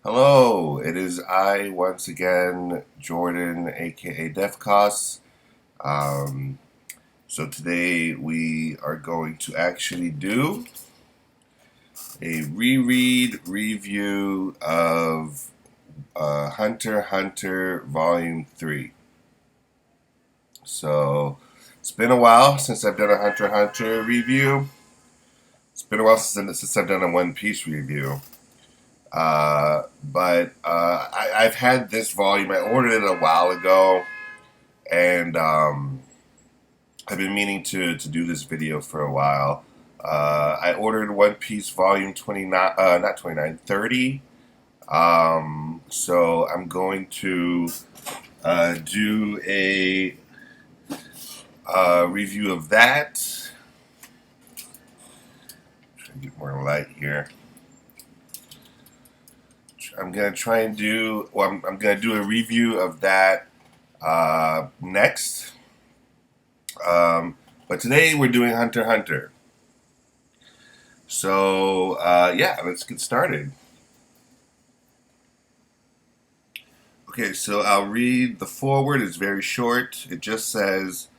Hello, it is I once again, Jordan, aka Defcos. Um, so today we are going to actually do a reread review of Hunter x Hunter Volume 3. So it's been a while since I've done a Hunter x Hunter review. It's been a while since I've done a One Piece review. But I've had this volume. I ordered it a while ago, and I've been meaning to do this video for a while. I ordered One Piece Volume 29, not 29, 30. So I'm going to do a review of that. Try to get more light here. I'm gonna try and do. Well, I'm gonna do a review of that next. But today we're doing Hunter x Hunter. So yeah, let's get started. Okay, so I'll read the foreword. It's very short. It just says,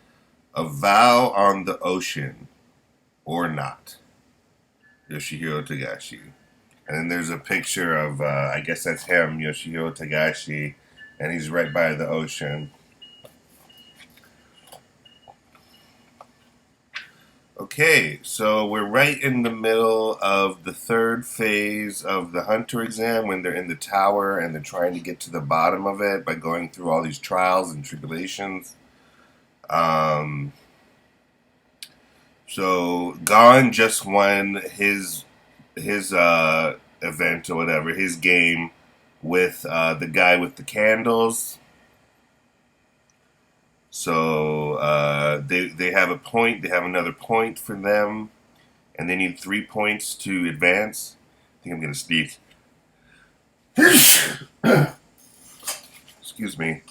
"A vow on the ocean, or not." Yoshihiro Togashi. And then there's a picture of, I guess that's him, Yoshihiro Togashi, and he's right by the ocean. Okay, so we're right in the middle of the third phase of the Hunter exam when they're in the tower and they're trying to get to the bottom of it by going through all these trials and tribulations. Um, so Gon just won his event or whatever, his game with the guy with the candles. So they have a point. They have another point for them, and they need 3 points to advance. I think I'm gonna sneeze. Excuse me.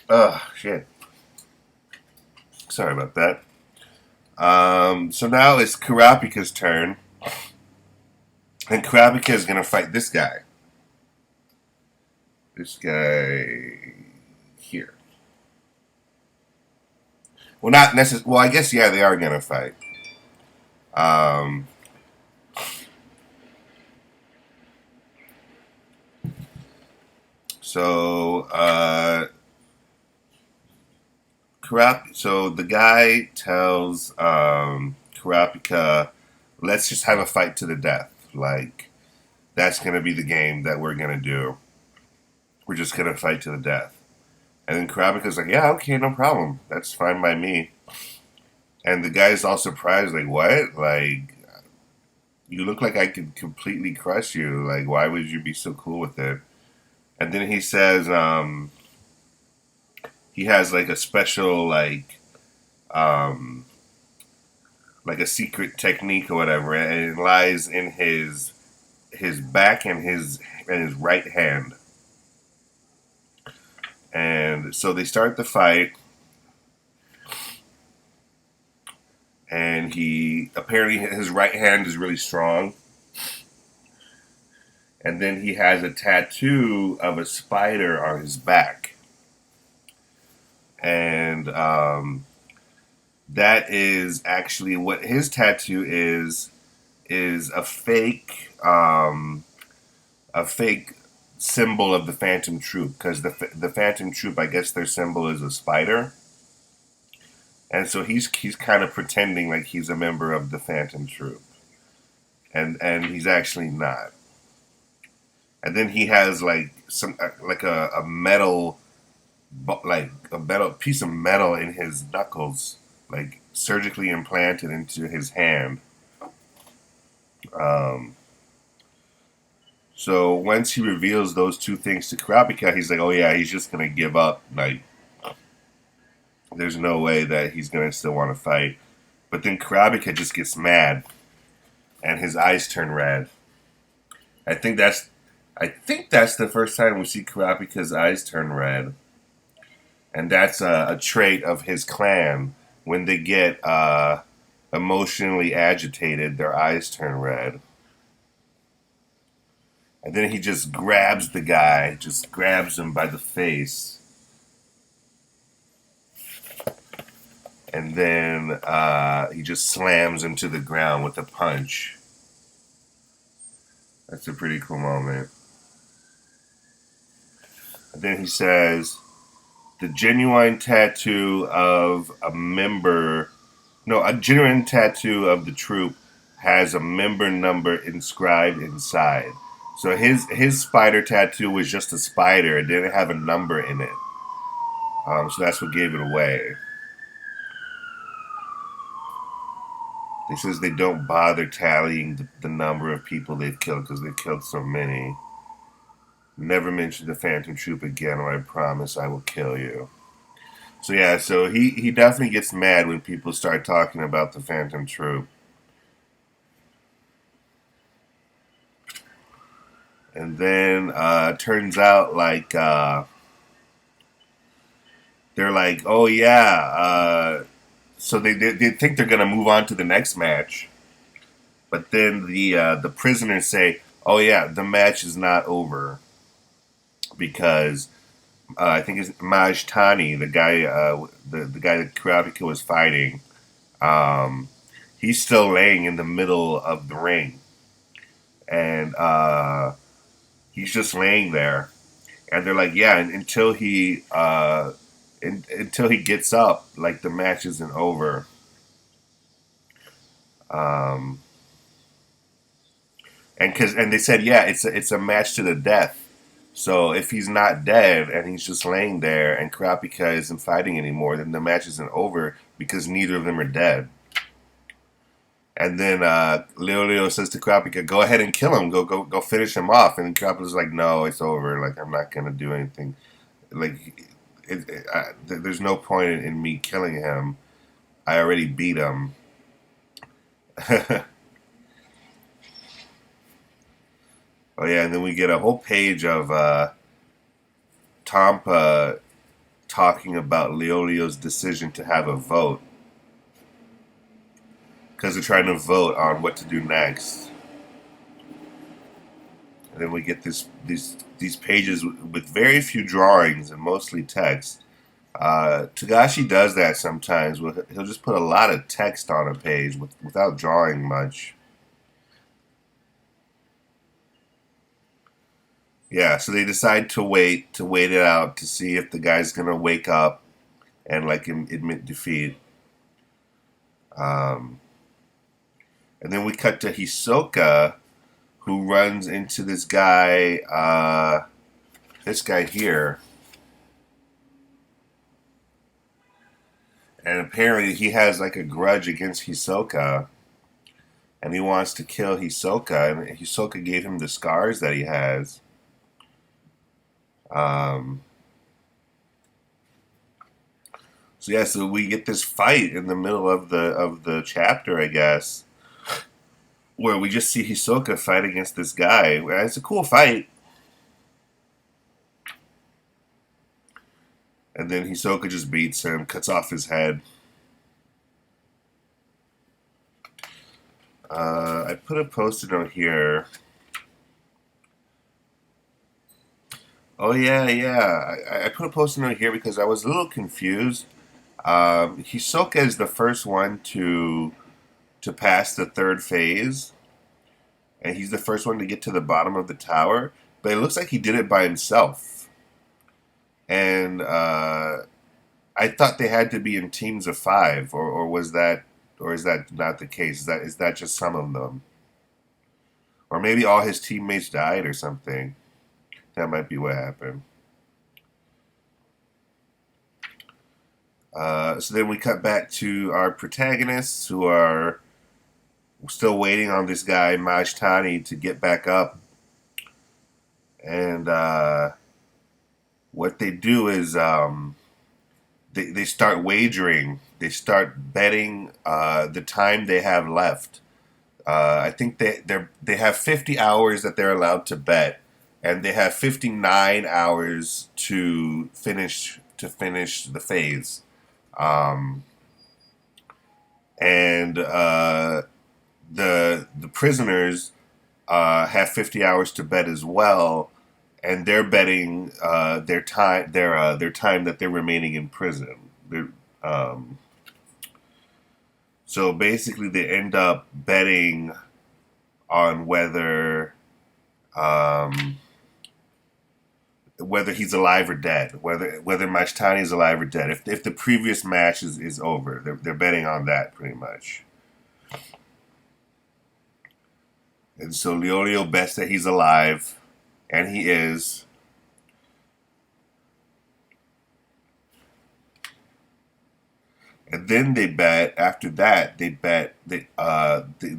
Oh shit. Sorry about that. So now it's Kurapika's turn, and Kurapika is gonna fight this guy. This guy here. Well, not necessarily. Well, I guess yeah, they are gonna fight. Um, so so the guy tells Kurapika, "Let's just have a fight to the death. Like that's gonna be the game that we're gonna do. We're just gonna fight to the death." And then Kurapika's like, "Yeah, okay, no problem. That's fine by me." And the guy's all surprised, like, "What? Like, you look like I could completely crush you. Like, why would you be so cool with it?" And then he says, he has like a special um, like a secret technique or whatever, and it lies in his back and his right hand. And so they start the fight, and he apparently his right hand is really strong. And then he has a tattoo of a spider on his back, and that is actually what his tattoo is a fake symbol of the Phantom Troop, because the Phantom Troop, I guess their symbol is a spider, and so he's kind of pretending like he's a member of the Phantom Troop, and he's actually not. And then he has like some like a metal, like a metal piece of metal in his knuckles, like surgically implanted into his hand. Um, so once he reveals those two things to Kurapika, he's like, "Oh yeah, he's just gonna give up. Like, there's no way that he's gonna still want to fight." But then Kurapika just gets mad, and his eyes turn red. I think that's, I think that's the first time we see Kurapika's eyes turn red, and that's a trait of his clan when they get emotionally agitated. Their eyes turn red. And then he just grabs the guy, just grabs him by the face. And then he just slams him to the ground with a punch. That's a pretty cool moment. And then he says, the genuine tattoo of a member, no, a genuine tattoo of the troop has a member number inscribed inside. So his spider tattoo was just a spider. It didn't have a number in it. So that's what gave it away. He says they don't bother tallying the number of people they've killed because they've killed so many. Never mention the Phantom Troop again, or I promise I will kill you. So yeah, so he definitely gets mad when people start talking about the Phantom Troop. And then turns out like they're like, oh yeah, so they think they're gonna move on to the next match, but then the prisoners say, oh yeah, the match is not over because I think it's Maj Tani, the guy the guy that Kurapika was fighting. Um, he's still laying in the middle of the ring, and he's just laying there. And they're like, yeah, until until he gets up, like the match isn't over. Um, and they said, yeah, it's a match to the death. So if he's not dead and he's just laying there and Kurapika isn't fighting anymore, then the match isn't over because neither of them are dead. And then Leo says to Kurapika, "Go ahead and kill him. Go finish him off." And Kurapika's like, "No, it's over. Like I'm not gonna do anything. Like there's no point in me killing him. I already beat him." Oh yeah, and then we get a whole page of Tompa talking about Leolio's decision to have a vote because they're trying to vote on what to do next. And then we get these pages with very few drawings and mostly text. Togashi does that sometimes. He'll just put a lot of text on a page without drawing much. Yeah, so they decide to wait it out to see if the guy's gonna wake up and like admit defeat. Um, and then we cut to Hisoka, who runs into this guy here, and apparently he has like a grudge against Hisoka, and he wants to kill Hisoka, and Hisoka gave him the scars that he has. Um, so yeah, so we get this fight in the middle of the chapter, I guess, where we just see Hisoka fight against this guy. It's a cool fight. And then Hisoka just beats him, cuts off his head. I put a post-it note here. Oh yeah, yeah. I put a post-it note here because I was a little confused. Hisoka is the first one to pass the third phase, and he's the first one to get to the bottom of the tower. But it looks like he did it by himself. And I thought they had to be in teams of five, or was that, or is that not the case? Is that just some of them, or maybe all his teammates died or something? That might be what happened. So then we cut back to our protagonists who are still waiting on this guy Majtani to get back up, and what they do is they start wagering. They start betting the time they have left. I think they have 50 hours that they're allowed to bet, and they have 59 hours to finish the phase. Um, and the prisoners have 50 hours to bet as well, and they're betting their time that they're remaining in prison. Um, so basically, they end up betting on um, whether he's alive or dead, whether Mashtani is alive or dead. If the previous match is over, they're betting on that pretty much. And so Leolio bets that he's alive, and he is. And then they bet. After that, they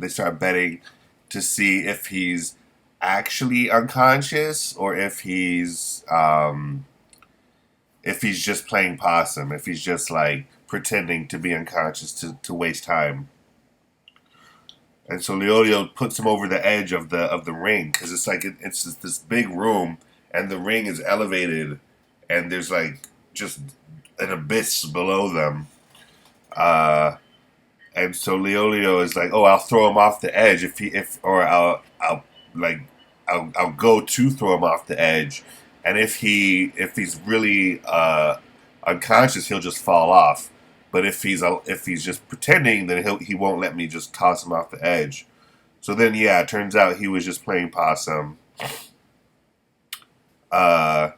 start betting to see if he's actually unconscious or if he's just playing possum, if he's just like pretending to be unconscious to waste time. And so Leolio puts him over the edge of the ring because it's like it's just this big room and the ring is elevated and there's like just an abyss below them. Uh, and so Leolio is like, "Oh, I'll throw him off the edge or like, I'll go to throw him off the edge, and if he's really unconscious, he'll just fall off. But if he's just pretending, then he won't let me just toss him off the edge. So then, yeah, it turns out he was just playing possum. Uh,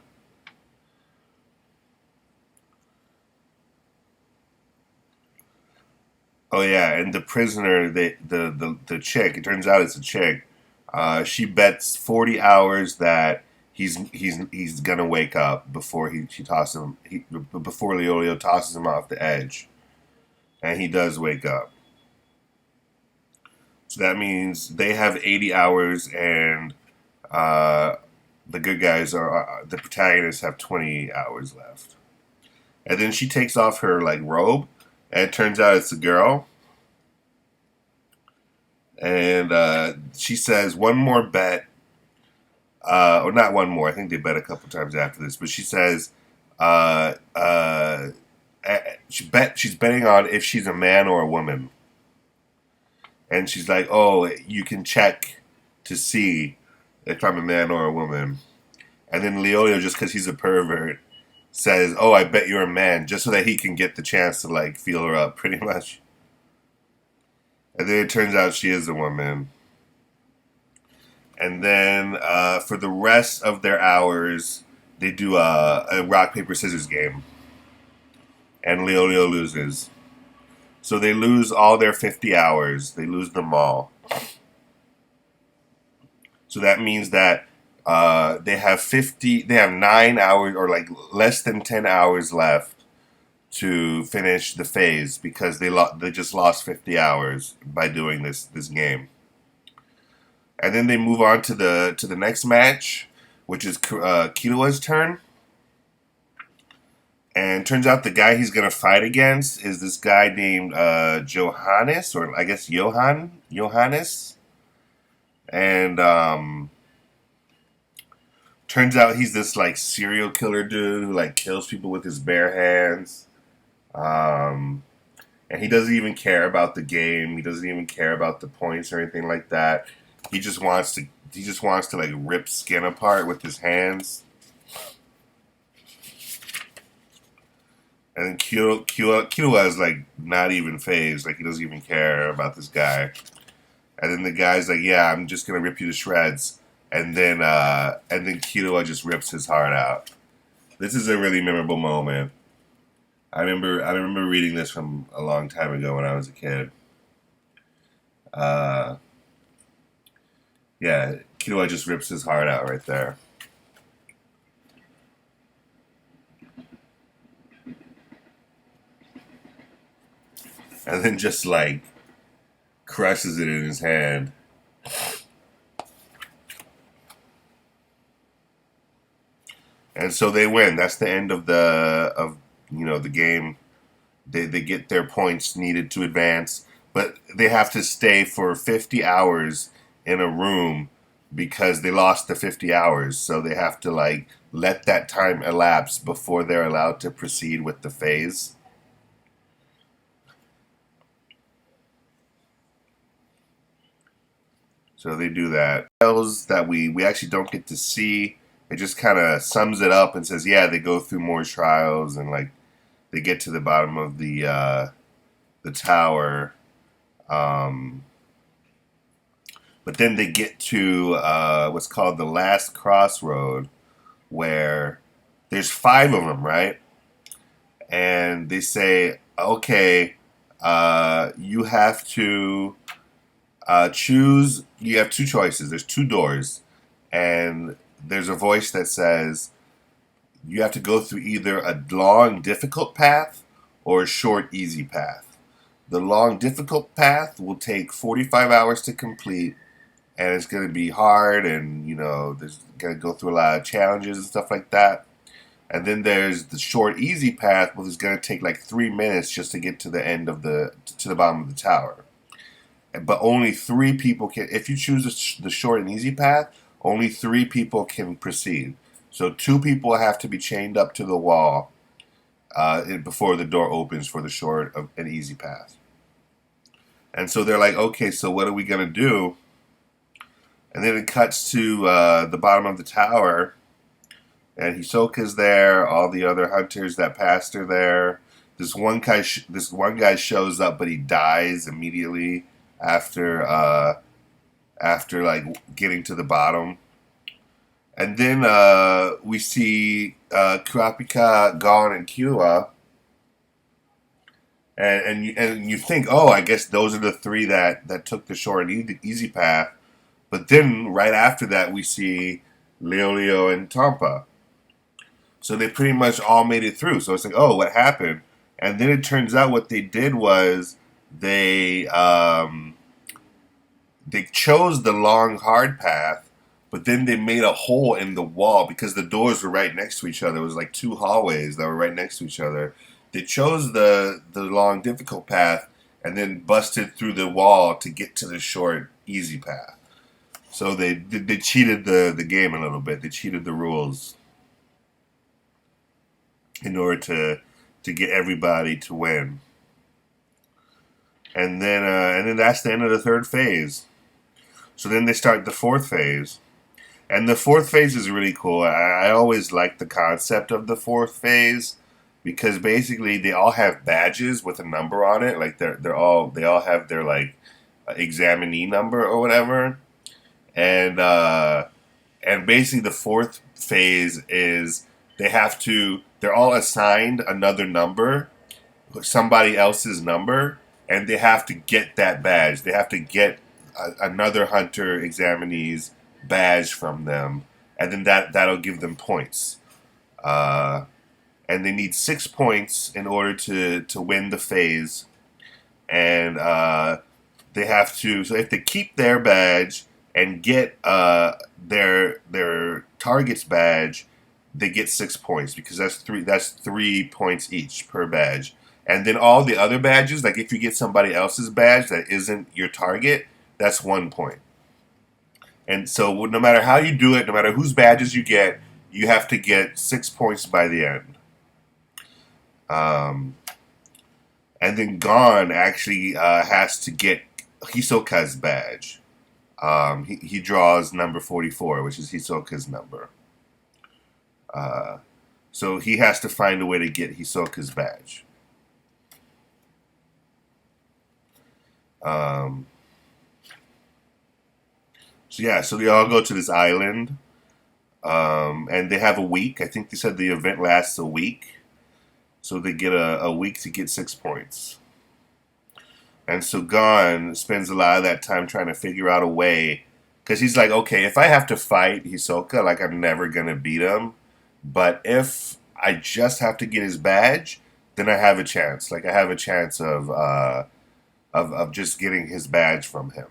Oh yeah, and the prisoner, the chick. It turns out it's a chick. She bets 40 hours that he's gonna wake up before she tosses him. Before Leolio tosses him off the edge, and he does wake up. So that means they have 80 hours, and uh, the good guys the protagonists have 20 hours left. And then she takes off her like robe, and it turns out it's a girl. And she says one more bet, or not one more. I think they bet a couple times after this. But she says uh, uh, she's betting on if she's a man or a woman. And she's like, "Oh, you can check to see if I'm a man or a woman." And then Leolio, just because he's a pervert, says, "Oh, I bet you're a man," just so that he can get the chance to like feel her up, pretty much. And then it turns out she is a woman. And then for the rest of their hours, they do a rock paper scissors game, and Leolio loses. So they lose all their 50 hours. They lose them all. So that means that they have 50. They have 9 hours, or like less than 10 hours left to finish the phase because they just lost 50 hours by doing this game. And then they move on to the next match, which is Killua's turn. And turns out the guy he's gonna fight against is this guy named Johannes, or I guess Johannes. And turns out he's this like serial killer dude who like kills people with his bare hands. Um, and he doesn't even care about the game. He doesn't even care about the points or anything like that. He just wants to like rip skin apart with his hands. And Killua is like not even phased. Like he doesn't even care about this guy. And then the guy's like, "Yeah, I'm just gonna rip you to shreds." And then Killua just rips his heart out. This is a really memorable moment. I remember reading this from a long time ago when I was a kid. Uh, yeah, Killua just rips his heart out right there, and then just like crushes it in his hand. And so they win. That's the end of the game. They get their points needed to advance, but they have to stay for 50 hours in a room because they lost the 50 hours. So they have to like let that time elapse before they're allowed to proceed with the phase. So they do that. Trials that we actually don't get to see. It just kind of sums it up and says, yeah, they go through more trials and like they get to the bottom of the tower. Um, but then they get to what's called the last crossroad, where there's five of them, right? And they say, okay, you have to choose. You have two choices. There's two doors, and there's a voice that says you have to go through either a long, difficult path or a short, easy path. The long, difficult path will take 45 hours to complete, and it's going to be hard, and there's going to go through a lot of challenges and stuff like that. And then there's the short, easy path, which is going to take like 3 minutes just to get to the end of the bottom of the tower. But only three people can. If you choose the short and easy path, only three people can proceed. So two people have to be chained up to the wall before the door opens for the short and easy path. And so they're like, okay, so what are we gonna do? And then it cuts to the bottom of the tower, and Hisoka's there. All the other hunters that passed are there. This one guy shows up, but he dies immediately after like getting to the bottom. And then we see Kurapika, Gon, and Killua, and you think, oh, I guess those are the three that took the short and easy path. But then right after that, we see Leo and Tompa. So they pretty much all made it through. So it's like, oh, what happened? And then it turns out what they did was they chose the long, hard path, but then they made a hole in the wall because the doors were right next to each other. It was like two hallways that were right next to each other. They chose the long, difficult path and then busted through the wall to get to the short, easy path. So they cheated the game a little bit. They cheated the rules in order to get everybody to win. And then that's the end of the third phase. So then they start the fourth phase. And the fourth phase is really cool. I always like the concept of the fourth phase because basically they all have badges with a number on it. Like they all have their like examinee number or whatever. And basically the fourth phase is they're all assigned another number, somebody else's number, and they have to get that badge. They have to get another hunter examinee's badge from them, and then that'll give them points. And they need 6 points in order to win the phase. And they have to keep their badge and get their target's badge, they get 6 points because that's 3 points each per badge. And then all the other badges, like if you get somebody else's badge that isn't your target, that's 1 point. And so no matter how you do it, no matter whose badges you get, you have to get 6 points by the end. And then Gon actually has to get Hisoka's badge. He draws number 44, which is Hisoka's number. So he has to find a way to get Hisoka's badge. So they all go to this island, and they have a week. I think they said the event lasts a week, so they get a week to get 6 points. And so Gon spends a lot of that time trying to figure out a way, because he's like, okay, if I have to fight Hisoka, like I'm never gonna beat him, but if I just have to get his badge, then I have a chance. Like I have a chance of just getting his badge from him.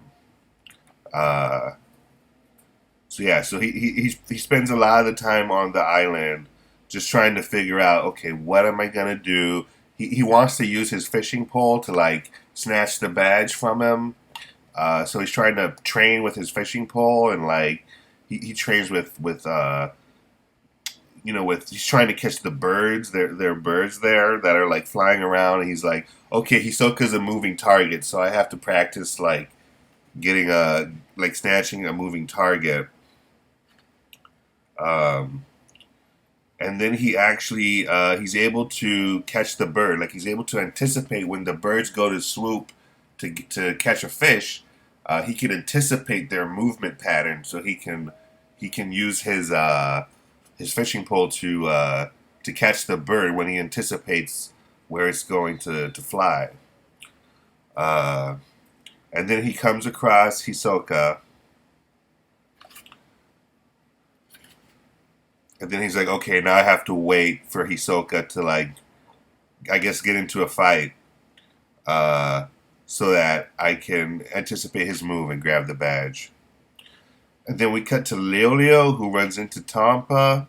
So he spends a lot of the time on the island just trying to figure out, okay, what am I gonna do? He wants to use his fishing pole to like snatch the badge from him. So he's trying to train with his fishing pole, and like he trains with he's trying to catch the birds. There are birds there that are like flying around, and he's like, okay, Hisoka's a moving target, so I have to practice like getting a like snatching a moving target. Um, and then he actually he's able to catch the bird. Like he's able to anticipate when the birds go to swoop to catch a fish. He can anticipate their movement pattern, so he can use his fishing pole to catch the bird when he anticipates where it's going to fly. Uh, and then he comes across Hisoka, and then he's like, okay, now I have to wait for Hisoka to like, I guess, get into a fight, uh, so that I can anticipate his move and grab the badge. And then we cut to Leolio, who runs into Tampa,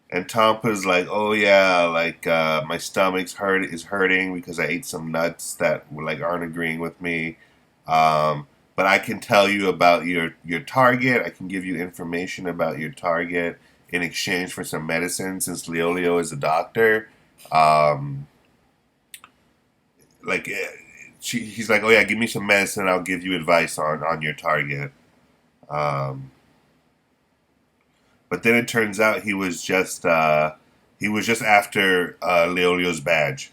and Tampa's like, "Oh yeah, like my stomach's hurting because I ate some nuts that like aren't agreeing with me. But I can tell you about your target. I can give you information about your target in exchange for some medicine, since Leolio is a doctor. Um, like he's like, oh yeah, give me some medicine. I'll give you advice on your target. Um, but then it turns out he was just after Leolio's badge,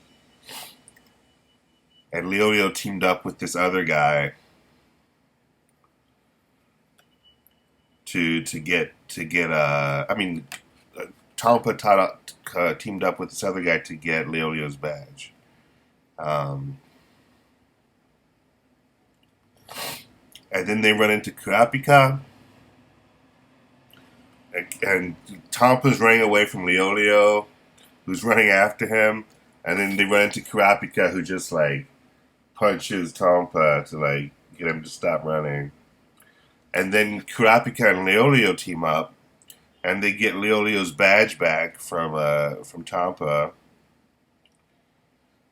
and Leolio teamed up with this other guy to get I mean, Tompa teamed up with this other guy to get Leolio's badge. Um, and then they run into Kurapika, and Tompa's running away from Leolio, who's running after him, and then they run into Kurapika, who just like punches Tompa to like get him to stop running. And then Kurapika and Leolio team up, and they get Leolio's badge back from Tompa.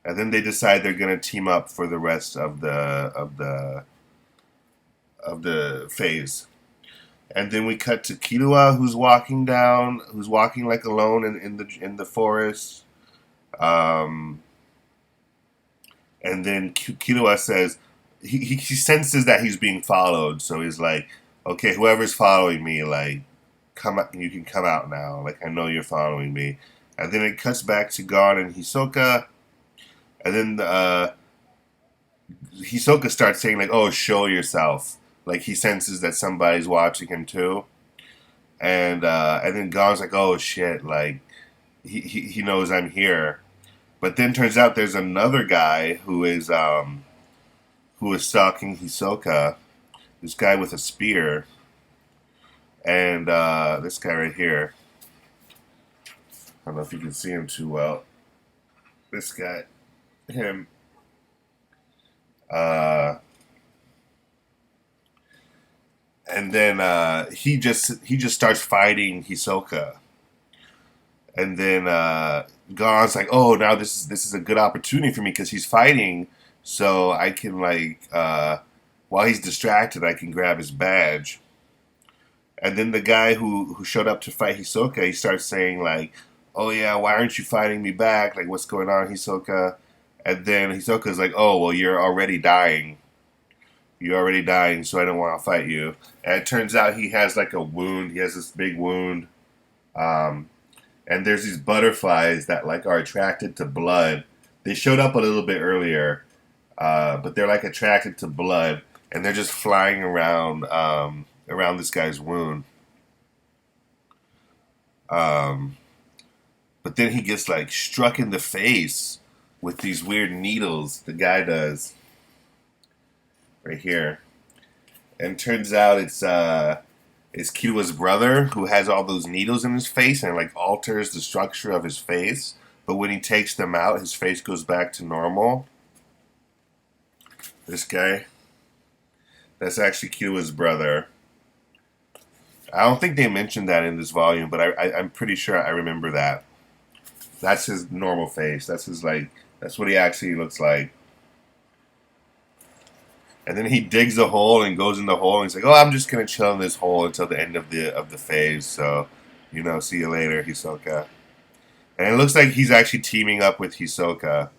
And then they decide they're gonna team up for the rest of the phase. And then we cut to Killua, who's walking like alone in the forest. Um, and then Killua says he senses that he's being followed, so he's like, "Okay, whoever's following me, like, come out, you can come out now. Like, I know you're following me." And then it cuts back to Gon and Hisoka, and then Hisoka starts saying like, "Oh, show yourself." Like he senses that somebody's watching him too, and then Gon's like, "Oh shit!" Like he knows I'm here. But then turns out there's another guy who is stalking Hisoka. This guy with a spear, and this guy right here. I don't know if you can see him too well. This guy, him. Uh, and then he just starts fighting Hisoka, and then Gon's like, "Oh, now this is a good opportunity for me because he's fighting, so I can like while he's distracted, I can grab his badge." And then the guy who showed up to fight Hisoka, he starts saying like, "Oh yeah, why aren't you fighting me back? Like, what's going on, Hisoka?" And then Hisoka's like, "Oh well, you're already dying. You're already dying, so I don't want to fight you." And it turns out he has like a wound. He has this big wound. Um, and there's these butterflies that like are attracted to blood. They showed up a little bit earlier, but they're like attracted to blood, and they're just flying around this guy's wound. Um, but then he gets like struck in the face with these weird needles. The guy does right here, and turns out it's Killua's brother who has all those needles in his face and like alters the structure of his face. But when he takes them out, his face goes back to normal. This guy, that's actually Killua's brother. I don't think they mentioned that in this volume, but I'm pretty sure I remember that. That's his normal face. That's his like. That's what he actually looks like. And then he digs a hole and goes in the hole. And he's like, "Oh, I'm just gonna chill in this hole until the end of the phase. So, see you later, Hisoka." And it looks like he's actually teaming up with Hisoka.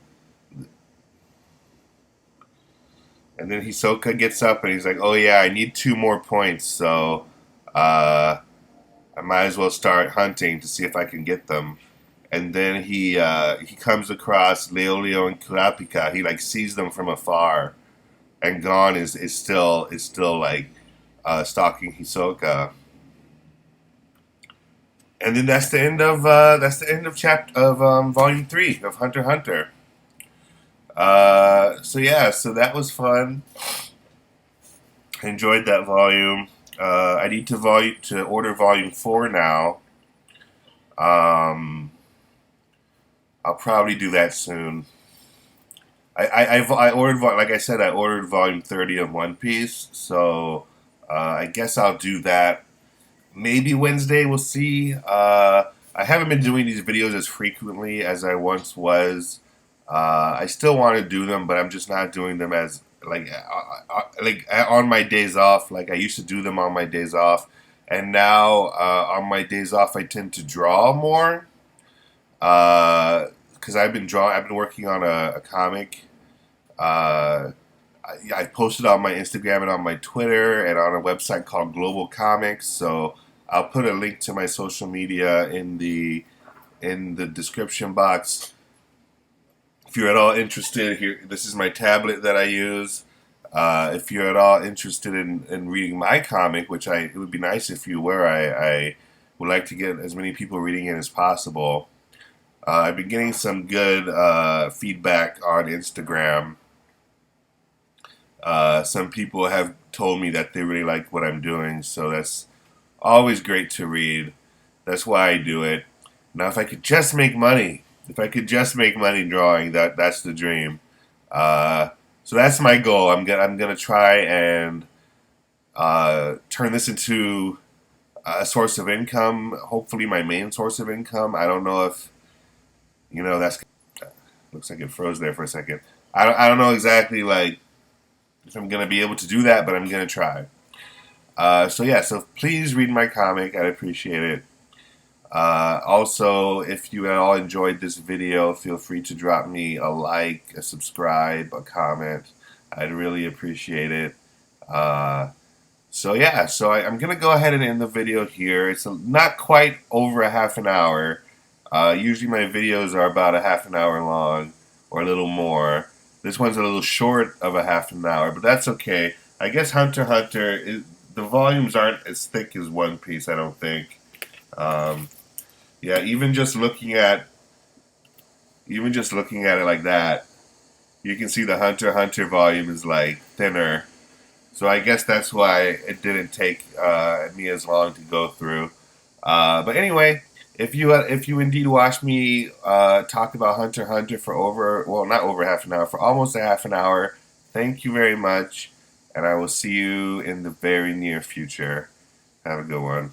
And then Hisoka gets up and he's like, "Oh yeah, I need 2 more points, so uh, I might as well start hunting to see if I can get them." And then he comes across Leo and Kurapika. He like sees them from afar, and Gon is still like stalking Hisoka. And then that's the end of chapter of volume 3 of Hunter x Hunter. So yeah, so that was fun. I enjoyed that volume. I need to order volume 4 now. Um, I'll probably do that soon. I ordered, like I said, I ordered volume 30 of One Piece, so I guess I'll do that. Maybe Wednesday, we'll see. I haven't been doing these videos as frequently as I once was. I still want to do them, but I'm just not doing them as on my days off. Like I used to do them on my days off, and now on my days off, I tend to draw more. Because I've been drawing. I've been working on a comic. Uh, I posted on my Instagram and on my Twitter and on a website called Global Comics. So I'll put a link to my social media in the description box. If you're at all interested, here this is my tablet that I use. If you're at all interested in reading my comic, which it would be nice if you were, I would like to get as many people reading it as possible. I've been getting some good feedback on Instagram. Some people have told me that they really like what I'm doing, so that's always great to read. That's why I do it. Now, if I could just make money, if I could just make money drawing, that's the dream. Uh, so that's my goal. I'm gonna try and turn this into a source of income. Hopefully, my main source of income. I don't know if that's looks like it froze there for a second. I don't know exactly like if I'm gonna be able to do that, but I'm gonna try. So yeah, so please read my comic. I'd appreciate it. Also, if you at all enjoyed this video, feel free to drop me a like, a subscribe, a comment. I'd really appreciate it. Uh, so yeah, so I'm gonna go ahead and end the video here. It's not quite over a half an hour. Usually my videos are about a half an hour long or a little more. This one's a little short of a half an hour, but that's okay. I guess Hunter x Hunter the volumes aren't as thick as One Piece. I don't think. Um, yeah, even just looking at it like that, you can see the Hunter x Hunter volume is like thinner. So I guess that's why it didn't take me as long to go through. But anyway, if you indeed watched me talk about Hunter x Hunter for not over half an hour, for almost a half an hour, thank you very much, and I will see you in the very near future. Have a good one.